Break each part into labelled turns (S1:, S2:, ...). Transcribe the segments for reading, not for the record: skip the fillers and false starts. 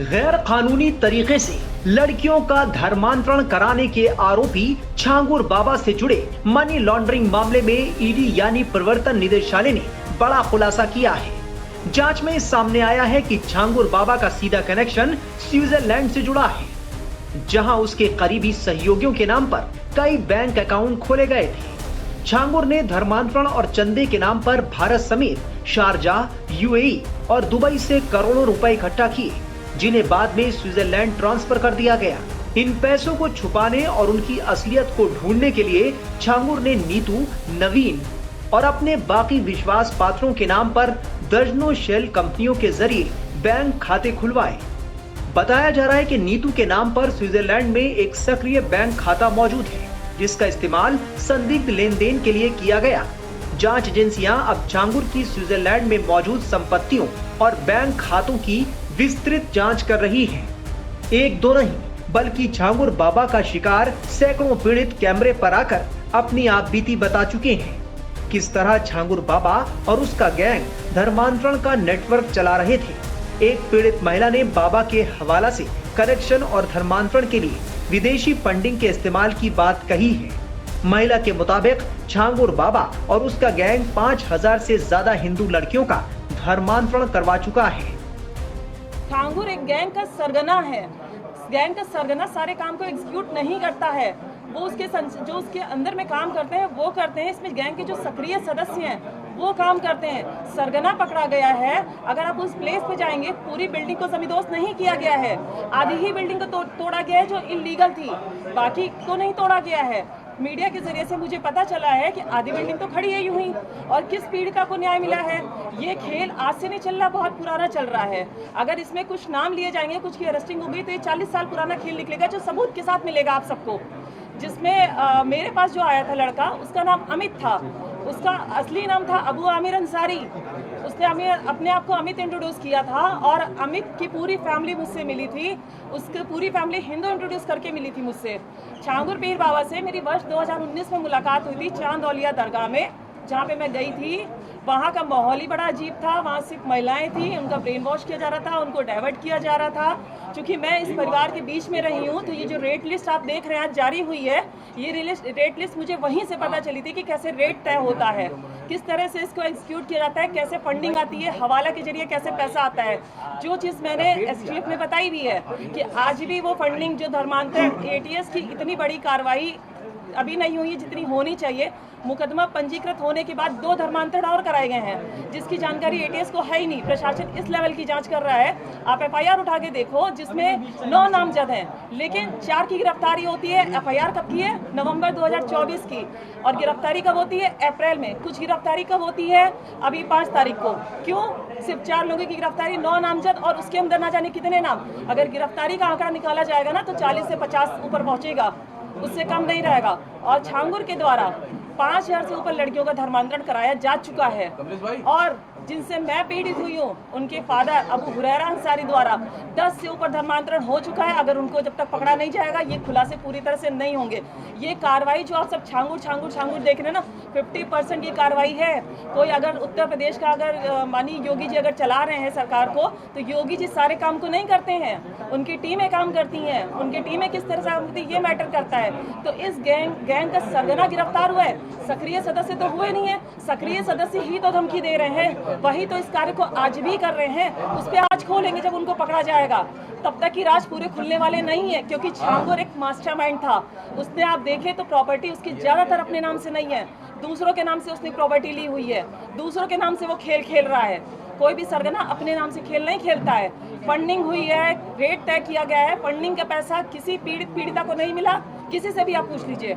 S1: गैर कानूनी तरीके से लड़कियों का धर्मांतरण कराने के आरोपी छांगुर बाबा से जुड़े मनी लॉन्ड्रिंग मामले में ईडी यानी प्रवर्तन निदेशालय ने बड़ा खुलासा किया है। जांच में सामने आया है कि छांगुर बाबा का सीधा कनेक्शन स्विट्जरलैंड से जुड़ा है, जहां उसके करीबी सहयोगियों के नाम पर कई बैंक अकाउंट खोले गए थे। छांगुर ने धर्मांतरण और चंदे के नाम पर भारत समेत शारजाह, यूएई और दुबई से करोड़ों रुपए इकट्ठा किए, जिन्हें बाद में स्विट्जरलैंड ट्रांसफर कर दिया गया। इन पैसों को छुपाने और उनकी असलियत को ढूंढने के लिए छांगुर ने नीतू, नवीन और अपने बाकी विश्वास पात्रों के नाम पर दर्जनों शेल कंपनियों के जरिए बैंक खाते खुलवाए। बताया जा रहा है कि नीतू के नाम पर स्विट्जरलैंड में एक सक्रिय बैंक खाता मौजूद है, जिसका इस्तेमाल संदिग्ध लेन देन के लिए किया गया। जांच एजेंसियां अब छांगुर की स्विट्जरलैंड में मौजूद संपत्तियों और बैंक खातों की विस्तृत जांच कर रही है। एक दो नहीं बल्कि छांगुर बाबा का शिकार सैकड़ों पीड़ित कैमरे पर आकर अपनी आप बीती बता चुके हैं। किस तरह छांगुर बाबा और उसका गैंग धर्मांतरण का नेटवर्क चला रहे थे। एक पीड़ित महिला ने बाबा के हवाला से कनेक्शन और धर्मांतरण के लिए विदेशी फंडिंग के इस्तेमाल की बात कही है। महिला के मुताबिक छांगुर बाबा और उसका गैंग 5000 से ज्यादा हिंदू लड़कियों का धर्मांतरण करवा चुका है।
S2: छांगुर एक गैंग का सरगना है। गैंग का सरगना सारे काम को एग्जीक्यूट नहीं करता है, वो जो उसके अंदर में काम करते हैं वो करते हैं। इसमें गैंग के जो सक्रिय सदस्य हैं वो काम करते हैं। सरगना पकड़ा गया है। अगर आप उस प्लेस पे जाएंगे, पूरी बिल्डिंग को समीदोष नहीं किया गया है, आधी ही बिल्डिंग को तोड़ा गया है जो इलीगल थी, बाकी को नहीं तोड़ा गया है। मीडिया के जरिए से मुझे पता चला है कि आधी बिल्डिंग तो खड़ी है यूं ही, और किस पीड़िता को न्याय मिला है। ये खेल आज से नहीं चल रहा, बहुत पुराना चल रहा है। अगर इसमें कुछ नाम लिए जाएंगे, कुछ की अरेस्टिंग होगी, तो ये 40 साल पुराना खेल निकलेगा, जो सबूत के साथ मिलेगा आप सबको। जिसमें मेरे पास जो आया था लड़का, उसका नाम अमित था। उसका असली नाम था अबू आमिर अंसारी। उसने अपने आप को अमित इंट्रोड्यूस किया था, और अमित की पूरी फैमिली मुझसे मिली थी। उसकी पूरी फैमिली हिंदू इंट्रोड्यूस करके मिली थी मुझसे। छांगुर पीर बाबा से मेरी वर्ष 2019 में मुलाकात हुई थी चांदौलिया दरगाह में, जहाँ पे मैं गई थी। वहाँ का माहौल ही बड़ा अजीब था। वहाँ सिर्फ महिलाएं थी, उनका ब्रेन वॉश किया जा रहा था, उनको डाइवर्ट किया जा रहा था। क्योंकि मैं इस परिवार के बीच में रही हूँ, तो ये जो रेट लिस्ट आप देख रहे हैं आज जारी हुई है, ये रेट लिस्ट मुझे वहीं से पता चली थी कि कैसे रेट तय होता है, किस तरह से इसको एग्जीक्यूट किया जाता है, कैसे फंडिंग आती है, हवाला के जरिए कैसे पैसा आता है। जो चीज़ मैंने एसटीएफ में बताई भी है कि आज भी वो फंडिंग जो धर्मांतरण एटीएस की इतनी बड़ी कार्रवाई अभी नहीं हुई जितनी होनी चाहिए। मुकदमा पंजीकृत होने के बाद 2 धर्मांतरण और कराए गए हैं, जिसकी जानकारी एटीएस को है ही नहीं। प्रशासन इस लेवल की जांच कर रहा है। आप एफआईआर उठा के देखो, जिसमें 9 नामजद हैं, लेकिन 4 की गिरफ्तारी होती है। एफआईआर कब की है? नवंबर 2024 की। और गिरफ्तारी कब होती है? अप्रैल में। कुछ गिरफ्तारी कब होती है? अभी 5 तारीख को। क्यों सिर्फ 4 लोगों की गिरफ्तारी, 9 नामजद, और उसके अंदर ना जाने कितने नाम। अगर गिरफ्तारी का आंकड़ा निकाला जाएगा ना, तो 40 से 50 ऊपर पहुंचेगा, उससे कम नहीं रहेगा। और छांगुर के द्वारा 5000 से ऊपर लड़कियों का धर्मांतरण कराया जा चुका है। और जिनसे मैं पीड़ित हुई हूँ, उनके फादर अबू हुरैरा अंसारी द्वारा 10 से ऊपर धर्मांतरण हो चुका है। अगर उनको जब तक पकड़ा नहीं जाएगा, ये खुलासे पूरी तरह से नहीं होंगे। ये कार्रवाई जो आप सब छांगुर देख रहे हैं ना, 50% की कार्रवाई है। कोई अगर उत्तर प्रदेश का अगर मानी योगी जी अगर चला रहे हैं सरकार को, तो योगी जी सारे काम को नहीं करते हैं, उनकी टीमें काम करती हैं। उनकी टीमें किस तरह से काम करती है, ये मैटर करता है। तो इस गैंग का सरगना गिरफ्तार हुआ है, सक्रिय सदस्य तो हुए नहीं है। सक्रिय सदस्य ही तो धमकी दे रहे हैं, वही तो इस कार्य को आज भी कर रहे हैं। उस पर आज खोलेंगे जब उनको पकड़ा जाएगा। तब तक की राज पूरे खुलने वाले नहीं है, क्योंकि छांगुर एक मास्टरमाइंड था। उसने आप देखें तो प्रॉपर्टी उसकी ज्यादातर अपने नाम से नहीं है, दूसरों के नाम से उसने प्रॉपर्टी ली हुई है, दूसरों के नाम से वो खेल खेल रहा है। कोई भी सरगना अपने नाम से खेल नहीं खेलता है। फंडिंग हुई है, रेट तय किया गया है, फंडिंग का पैसा किसी पीड़िता को नहीं मिला। किसी से भी आप पूछ लीजिए,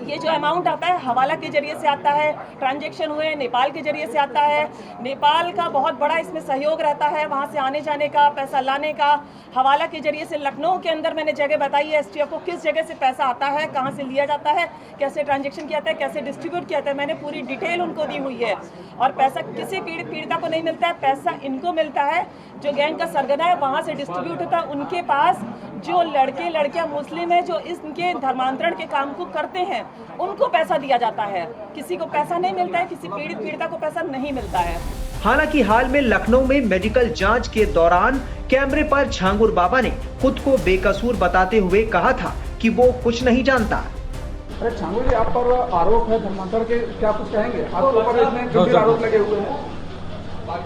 S2: ये जो अमाउंट आता है हवाला के जरिए से आता है, ट्रांजैक्शन हुए नेपाल के जरिए से आता है। नेपाल का बहुत बड़ा इसमें सहयोग रहता है, वहाँ से आने जाने का, पैसा लाने का। हवाला के जरिए से लखनऊ के अंदर मैंने जगह बताई है एसटीएफ को, किस जगह से पैसा आता है, कहाँ से लिया जाता है, कैसे ट्रांजैक्शन किया जाता है, कैसे डिस्ट्रीब्यूट किया जाता है। मैंने पूरी डिटेल उनको दी हुई है। और पैसा किसी पीड़िता को नहीं मिलता है, पैसा इनको मिलता है। जो गैंग का सरगना है वहाँ से डिस्ट्रीब्यूट होता है। उनके पास जो लड़के लड़कियां मुस्लिम है जो इनके धर्मांतरण के काम को करते हैं, उनको पैसा दिया जाता है। किसी को पैसा नहीं मिलता है, किसी पीड़िता को पैसा नहीं मिलता है।
S1: हालांकि हाल में लखनऊ में मेडिकल जांच के दौरान कैमरे पर छांगुर बाबा ने खुद को बेकसूर बताते हुए कहा था कि वो कुछ नहीं जानता।
S3: अरे छांगुर जी, आप पर आरोप है धर्मांतर के, क्या कुछ कहेंगे? आपके ऊपर इसमें गंभीर आरोप लगे हुए हैं।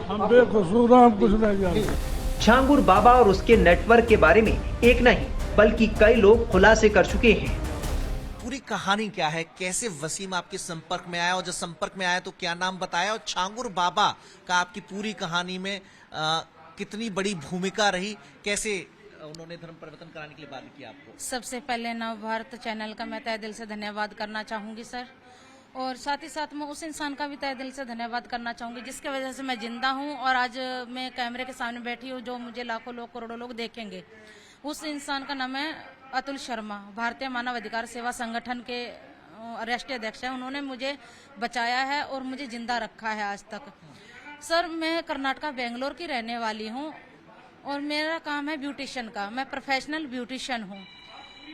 S4: हम बेकसूर हैं, हम कुछ नहीं जानते।
S1: छांगुर बाबा और उसके नेटवर्क के बारे में एक नहीं बल्कि कई लोग खुलासे कर चुके हैं।
S5: पूरी कहानी क्या है, कैसे वसीम आपके संपर्क में आया, और जब संपर्क में आया तो क्या नाम बताया, और छांगुर बाबा का आपकी पूरी कहानी में कितनी बड़ी भूमिका रही, कैसे उन्होंने धर्म परिवर्तन कराने के लिए बात की आपको?
S6: सबसे पहले नव भारत चैनल का मैं तहे दिल से धन्यवाद करना चाहूंगी सर, और साथ ही साथ मैं उस इंसान का भी तहे दिल से धन्यवाद करना चाहूंगी जिसके वजह से मैं जिंदा हूं और आज मैं कैमरे के सामने बैठी हूं, जो मुझे लाखों लोग करोड़ों लोग देखेंगे। उस इंसान का नाम है अतुल शर्मा, भारतीय मानव अधिकार सेवा संगठन के राष्ट्रीय अध्यक्ष हैं। उन्होंने मुझे बचाया है और मुझे जिंदा रखा है आज तक। सर, मैं कर्नाटका बेंगलोर की रहने वाली हूँ और मेरा काम है ब्यूटिशियन का। मैं प्रोफेशनल ब्यूटिशियन हूँ।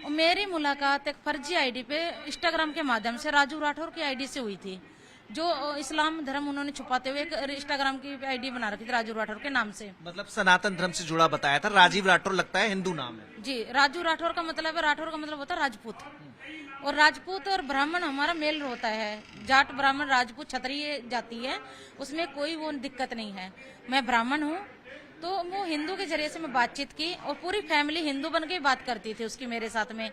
S6: और मेरी मुलाकात एक फर्जी आईडी पे इंस्टाग्राम के माध्यम से राजू राठौर की आईडी से हुई थी, जो इस्लाम धर्म उन्होंने छुपाते हुए एक इंस्टाग्राम की आईडी बना रखी थी राजू राठौर के नाम से।
S5: मतलब सनातन धर्म से जुड़ा बताया था। राजीव राठौर लगता है हिंदू नाम है।
S6: जी, राजू राठौर का मतलब है, राठौर का मतलब होता है राजपूत, और राजपूत और ब्राह्मण हमारा मेल होता है। जाट ब्राह्मण राजपूत क्षत्रिय जाति है, उसमें कोई वो दिक्कत नहीं है। मैं ब्राह्मण हूँ, तो वो हिंदू के जरिए से मैं बातचीत की और पूरी फैमिली हिंदू बन के बात करती थी उसकी मेरे साथ में,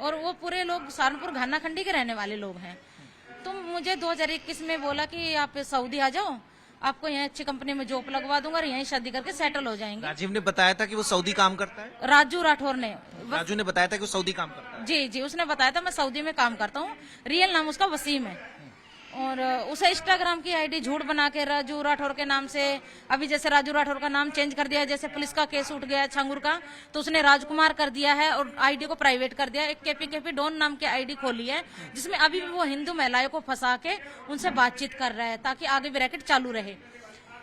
S6: और वो पूरे लोग सहारनपुर घाना खंडी के रहने वाले लोग हैं। तो मुझे 2021 में बोला कि आप सऊदी आ जाओ, आपको यहाँ अच्छी कंपनी में जॉब लगवा दूंगा और यहीं शादी करके सेटल हो जाएंगे।
S5: राजीव ने बताया था कि वो सऊदी काम करता है?
S6: राजू राठौर ने,
S5: राजू ने बताया था कि वो सऊदी काम करता है।
S6: जी जी, उसने बताया था मैं सऊदी में काम करता हूँ। रियल नाम उसका वसीम है, और उसे इंस्टाग्राम की आईडी झूठ बना के राजू राठौर के नाम से, अभी जैसे राजू राठौर का नाम चेंज कर दिया, जैसे पुलिस का केस उठ गया छांगुर का, तो उसने राजकुमार कर दिया है और आईडी को प्राइवेट कर दिया। एक केपी डॉन नाम की आईडी खोली है, जिसमें अभी भी वो हिंदू महिलाओं को फंसा के उनसे बातचीत कर रहा है ताकि आगे ब्रैकेट चालू रहे।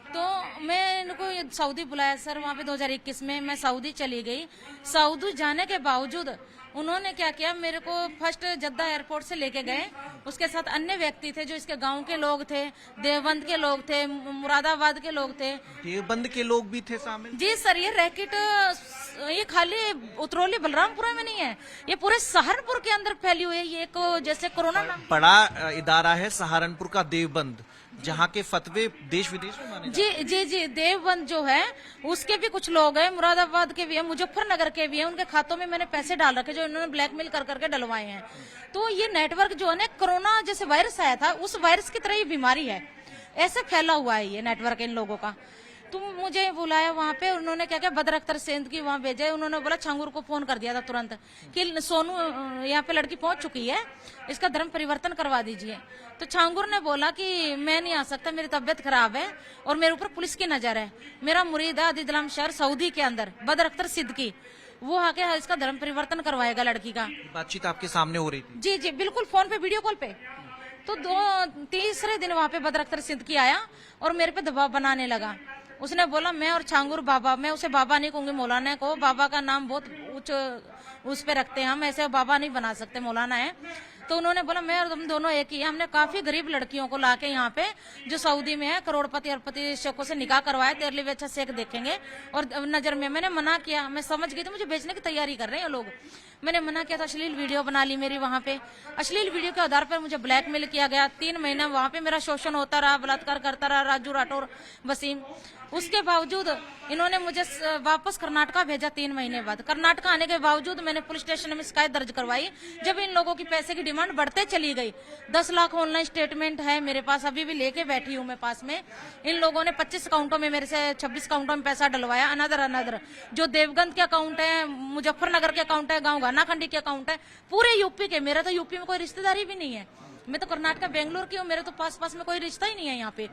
S6: तो मैं इनको सऊदी बुलाया सर, वहाँ पे 2021 में मैं सऊदी चली गई। सऊदी जाने के बावजूद उन्होंने क्या किया, मेरे को फर्स्ट जद्दा एयरपोर्ट से लेके गए। उसके साथ अन्य व्यक्ति थे जो इसके गांव के लोग थे, देवबंद के लोग थे, मुरादाबाद के लोग थे।
S5: देवबंद के लोग भी थे शामिल?
S6: जी सर, ये रैकेट ये खाली उतरौली बलरामपुरा में नहीं है, ये पूरे सहारनपुर के अंदर फैली हुई है। ये एक जैसे कोरोना
S5: बड़ा इदारा है सहारनपुर का देवबंद, जहाँ के फतवे देश विदेश में माने
S6: जी जी जी, देवबंद जो है उसके भी कुछ लोग हैं, मुरादाबाद के भी हैं, मुजफ्फरनगर के भी हैं। उनके खातों में मैंने पैसे डाल रखे जो इन्होंने ब्लैकमेल कर करके डलवाए हैं। तो ये नेटवर्क जो है ना, कोरोना जैसे वायरस आया था उस वायरस की तरह ये बीमारी है, ऐसे फैला हुआ है ये नेटवर्क इन लोगों का। तो मुझे बुलाया वहाँ पे, उन्होंने क्या किया, बदर अख्तर सेंध की वहाँ भेजा। उन्होंने बोला, छांगुर को फोन कर दिया था तुरंत कि सोनू यहाँ पे लड़की पहुंच चुकी है, इसका धर्म परिवर्तन करवा दीजिए। तो छांगुर ने बोला कि मैं नहीं आ सकता, मेरी तबीयत खराब है और मेरे ऊपर पुलिस की नजर है। मेरा मुरीद है अदीदलाम शहर सऊदी के अंदर, बदर अख्तर सिद्दीकी, वो आके इसका धर्म परिवर्तन करवाएगा लड़की का।
S5: बातचीत आपके सामने हो रही थी?
S6: जी जी बिल्कुल, फोन पे, वीडियो कॉल पे। तो तीसरे दिन वहाँ पे बदर अख्तर सिद्दीकी आया और मेरे पे दबाव बनाने लगा। उसने बोला मैं और छांगुर बाबा, मैं उसे बाबा नहीं कहूंगी, मौलाना को, बाबा का नाम बहुत उच्च उस पे रखते हैं हम, ऐसे बाबा नहीं बना सकते, मौलाना है। तो उन्होंने बोला मैं और तुम दोनों एक ही है। हमने काफी गरीब लड़कियों को लाके यहाँ पे जो सऊदी में है, करोड़पति अरबपति शकों से निकाह करवाया, तेरे लिए भी अच्छा शेख देखेंगे। और नजर में मैंने मना किया, मैं समझ गई थी मुझे बेचने की तैयारी कर रहे हैं लोग। मैंने मना किया था, अश्लील वीडियो बना ली मेरी वहाँ पे। अश्लील वीडियो के आधार पर मुझे ब्लैकमेल किया गया। 3 महीने वहाँ पे मेरा शोषण होता रहा, बलात्कार करता रहा राजू राठौर वसीम। उसके बावजूद इन्होंने मुझे वापस कर्नाटका भेजा 3 महीने बाद। कर्नाटका आने के बावजूद मैंने पुलिस स्टेशन में शिकायत दर्ज करवाई। जब इन लोगों की पैसे की डिमांड बढ़ते चली गई, 10 लाख ऑनलाइन स्टेटमेंट है मेरे पास, अभी भी लेके बैठी हूँ मैं पास में। इन लोगों ने 25 अकाउंटों में मेरे से 26 अकाउंटों में पैसा डलवाया, अनदर जो देवगंज के अकाउंट है, मुजफ्फरनगर के अकाउंट है, गाँव घानाखंडी के अकाउंट है, पूरे यूपी के। मेरा तो यूपी में कोई रिश्तेदारी भी नहीं है, मैं तो कर्नाटका बेंगलोर की हूँ, मेरे तो पास में कोई रिश्ता ही नहीं है यहाँ पे।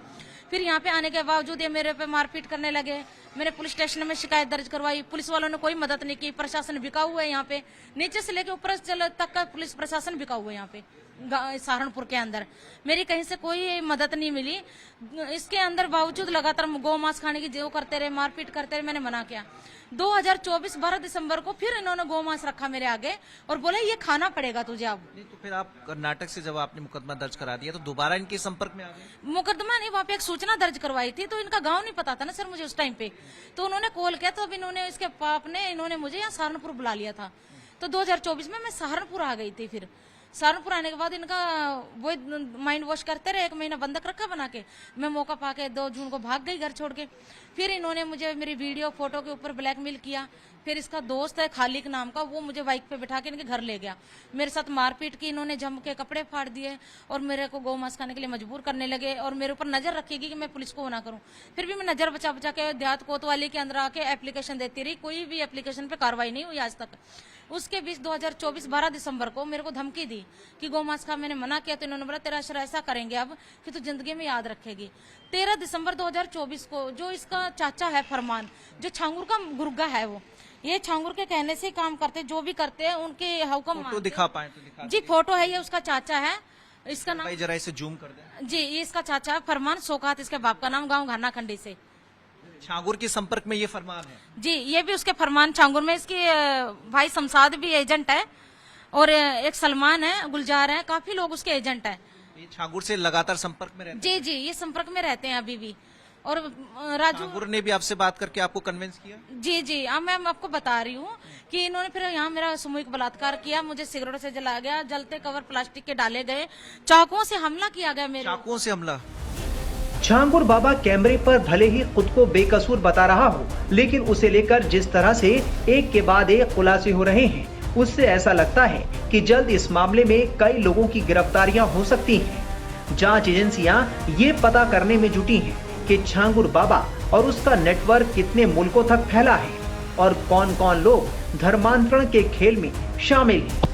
S6: फिर यहाँ पे आने के बावजूद ये मेरे पे मारपीट करने लगे। मैंने पुलिस स्टेशन में शिकायत दर्ज करवाई, पुलिस वालों ने कोई मदद नहीं की। प्रशासन बिका हुआ है यहाँ पे, नीचे से लेके ऊपर तक का पुलिस प्रशासन बिका हुआ है यहाँ पे। सहारनपुर के अंदर मेरी कहीं से कोई मदद नहीं मिली। इसके अंदर बावजूद लगातार गौ मांस खाने की जो करते रहे, मारपीट करते रहे, मैंने मना किया। 2024 12 दिसंबर को फिर इन्होंने गौ मांस रखा मेरे आगे और बोले ये खाना पड़ेगा तुझे अब।
S5: नहीं तो फिर आप कर्नाटक से जब आपने मुकदमा दर्ज करा दिया तो दोबारा इनके संपर्क में आ गए?
S6: मुकदमा नहीं, वहाँ पे एक सूचना दर्ज करवाई थी, तो इनका गांव नहीं पता था ना सर मुझे उस टाइम पे, तो उन्होंने कॉल किया, तो अब इन्होंने इसके पाप ने इन्होंने मुझे यहाँ सहारनपुर बुला लिया था। तो 2024 में मैं सहारनपुर आ गई थी। फिर सहारनपुर आने के बाद इनका वो माइंड वॉश करते रहे, 1 महीना बंधक रखा बना के। मैं मौका पाके 2 जून को भाग गई घर छोड़ के। फिर इन्होंने मुझे मेरी वीडियो फोटो के ऊपर ब्लैकमेल किया। फिर इसका दोस्त है खालिक नाम का, वो मुझे बाइक पे बिठा के इनके घर ले गया। मेरे साथ मारपीट की, इन्होंने जम के कपड़े फाड़ दिए और मेरे को गौ मांस खाने के लिए मजबूर करने लगे और मेरे ऊपर नजर रखेगी कि मैं पुलिस को ना करूं। फिर भी मैं नजर बचा बचा के देहात कोतवाली के अंदर आके एप्लीकेशन देती रही, कोई भी एप्लीकेशन पे कार्रवाई नहीं हुई आज तक। उसके बीच 2024 12 दिसंबर को मेरे को धमकी दी कि गौ मांस का मैंने मना किया, तो इन्होंने बोला तेरा अशर ऐसा करेंगे अब कि तू जिंदगी में याद रखेगी। 13 दिसंबर 2024 को जो इसका चाचा है फरमान, जो छांगुर का गुर्गा है, वो ये छांगुर के कहने से काम करते, जो भी करते हैं उनके हुक्म
S5: फोटो दिखा पाए तो दिखा
S6: जी। फोटो है, ये उसका चाचा है, इसका नाम
S5: भाई जरा इसे जूम कर दें।
S6: जी, ये इसका चाचा है फरमान सोकात, इसके बाप का नाम, गांव घाना खंडी से।
S5: छांगुर के संपर्क में ये फरमान है
S6: जी, ये भी उसके फरमान छांगुर में। इसकी भाई शमशाद भी एजेंट है और एक सलमान है, गुलजार है, काफी लोग उसके एजेंट है।
S5: ये छांगुर से लगातार संपर्क में रहते
S6: जी जी, ये संपर्क में रहते हैं अभी भी। और राजू
S5: छांगुर ने भी आपसे बात करके आपको कन्विंस किया?
S6: जी जी, अब मैं आपको बता रही हूँ कि इन्होंने फिर यहाँ मेरा सामूहिक बलात्कार किया, मुझे सिगरेट से जलाया गया, जलते कवर प्लास्टिक के डाले गए, चाकुओं से हमला किया गया मेरे।
S5: चाकुओं से हमला?
S1: छांगुर बाबा कैमरे पर भले ही खुद को बेकसूर बता रहा हो, लेकिन उसे लेकर जिस तरह से एक के बाद एक खुलासे हो रहे हैं, उससे ऐसा लगता है कि जल्द इस मामले में कई लोगों की गिरफ्तारियां हो सकती हैं। जांच एजेंसियां ये पता करने में जुटी हैं कि छांगुर बाबा और उसका नेटवर्क कितने मुल्कों तक फैला है और कौन कौन लोग धर्मांतरण के खेल में शामिल हैं।